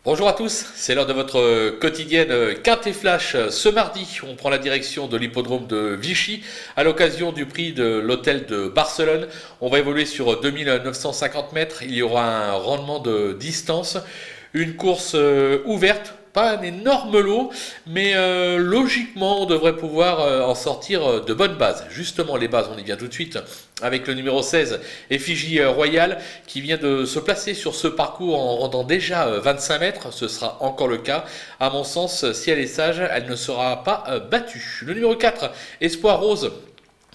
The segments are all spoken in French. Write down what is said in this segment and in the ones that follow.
Bonjour à tous, c'est l'heure de votre quotidienne Quintet Flash. Ce mardi, on prend la direction de l'hippodrome de Vichy à l'occasion du prix de l'hôtel de Barcelone. On va évoluer sur 2950 mètres, il y aura un rendement de distance, une course ouverte. Pas un énorme lot, mais logiquement, on devrait pouvoir en sortir de bonnes bases. Justement, les bases, on y vient tout de suite avec le numéro 16, Effigie Royale, qui vient de se placer sur ce parcours en rendant déjà 25 mètres. Ce sera encore le cas. À mon sens, si elle est sage, elle ne sera pas battue. Le numéro 4, Espoir Rose,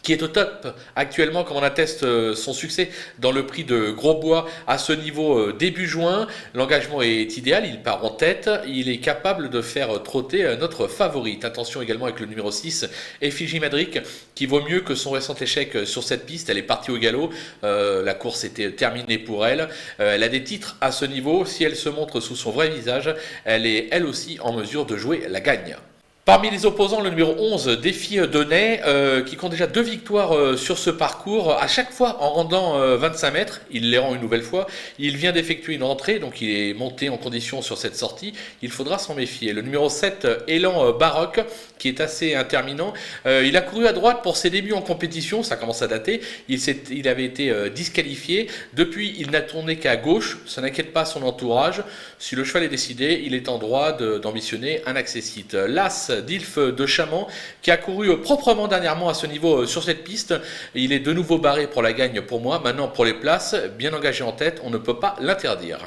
qui est au top actuellement, comme on atteste son succès dans le prix de Grosbois à ce niveau début juin. L'engagement est idéal, il part en tête, il est capable de faire trotter notre favorite. Attention également avec le numéro 6, Effigie Madric, qui vaut mieux que son récent échec sur cette piste. Elle est partie au galop, la course était terminée pour elle. Elle a des titres à ce niveau, si elle se montre sous son vrai visage, elle est elle aussi en mesure de jouer la gagne. Parmi les opposants, le numéro 11, Défi Donnet, qui compte déjà 2 victoires sur ce parcours, à chaque fois en rendant 25 mètres, il les rend une nouvelle fois, il vient d'effectuer une entrée, donc il est monté en condition sur cette sortie, il faudra s'en méfier. Le numéro 7, Élan Baroque, qui est assez interminant, il a couru à droite pour ses débuts en compétition, ça commence à dater, il avait été disqualifié, depuis il n'a tourné qu'à gauche, ça n'inquiète pas son entourage, si le cheval est décidé, il est en droit d'ambitionner un accessite. L'As d'Ilf de Chamant, qui a couru proprement dernièrement à ce niveau sur cette piste. Il est de nouveau barré pour la gagne pour moi. Maintenant pour les places, bien engagé en tête, on ne peut pas l'interdire.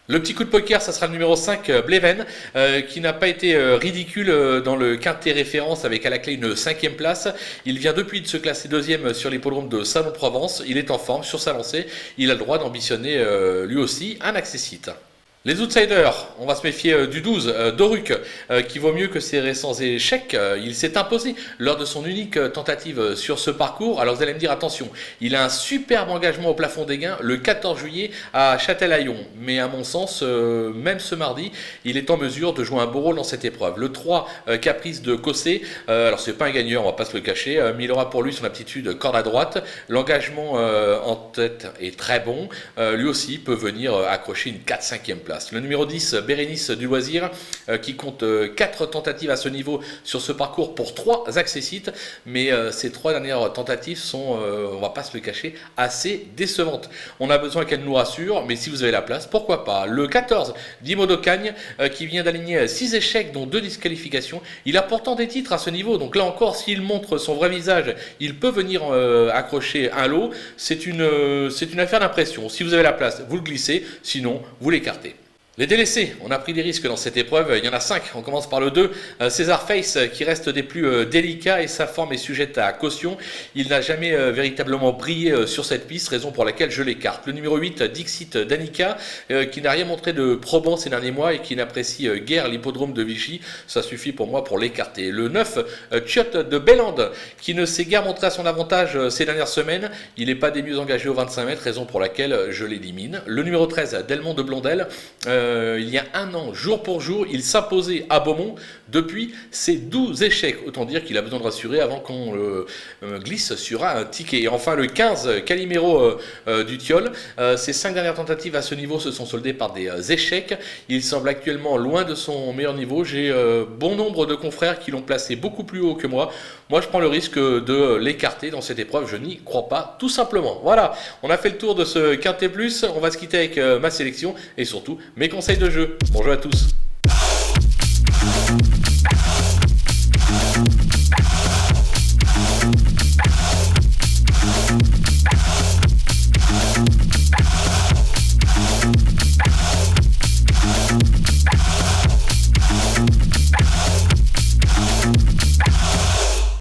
Le petit coup de poker, ça sera le numéro 5, Bleven, qui n'a pas été ridicule dans le quintet référence avec à la clé une 5e place. Il vient depuis de se classer 2e sur l'hippodrome de Salon-Provence. Il est en forme sur sa lancée. Il a le droit d'ambitionner lui aussi un accessite. Les outsiders, on va se méfier du 12, Doruc, qui vaut mieux que ses récents échecs. Il s'est imposé lors de son unique tentative sur ce parcours. Alors vous allez me dire, attention, il a un superbe engagement au plafond des gains le 14 juillet à Châtelaillon. Mais à mon sens, même ce mardi, il est en mesure de jouer un beau rôle dans cette épreuve. Le 3, Caprice de Cossé, alors c'est pas un gagneur, on va pas se le cacher, mais il aura pour lui son aptitude corde à droite. L'engagement en tête est très bon. Lui aussi peut venir accrocher une 4-5e place. Le numéro 10, Bérénice du Loisir, qui compte 4 tentatives à ce niveau sur ce parcours pour 3 accessites, mais ces 3 dernières tentatives sont, on va pas se le cacher, assez décevantes. On a besoin qu'elles nous rassurent, mais si vous avez la place, pourquoi pas. Le 14, Dimo d'Ocagne, qui vient d'aligner 6 échecs, dont 2 disqualifications. Il a pourtant des titres à ce niveau, donc là encore, s'il montre son vrai visage, il peut venir accrocher un lot. C'est une affaire d'impression. Si vous avez la place, vous le glissez, sinon, vous l'écartez. Les délaissés, on a pris des risques dans cette épreuve, il y en a 5, on commence par le 2, César Face qui reste des plus délicats et sa forme est sujette à caution, il n'a jamais véritablement brillé sur cette piste, raison pour laquelle je l'écarte. Le numéro 8, Dixit Danica, qui n'a rien montré de probant ces derniers mois et qui n'apprécie guère l'hippodrome de Vichy, ça suffit pour moi pour l'écarter. Le 9, Chiot de Bellande, qui ne s'est guère montré à son avantage ces dernières semaines, il n'est pas des mieux engagés au 25 mètres, raison pour laquelle je l'élimine. Le numéro 13, Delmont de Blondel, il y a un an, jour pour jour, il s'imposait à Beaumont depuis ses 12 échecs. Autant dire qu'il a besoin de rassurer avant qu'on glisse sur un ticket. Et enfin le 15, Calimero du Tilleul. Ses 5 dernières tentatives à ce niveau se sont soldées par des échecs. Il semble actuellement loin de son meilleur niveau. J'ai bon nombre de confrères qui l'ont placé beaucoup plus haut que moi. Moi, je prends le risque de l'écarter dans cette épreuve. Je n'y crois pas, tout simplement. Voilà, on a fait le tour de ce Quintet Plus. On va se quitter avec ma sélection et surtout mes conseils de jeu. Bonjour à tous.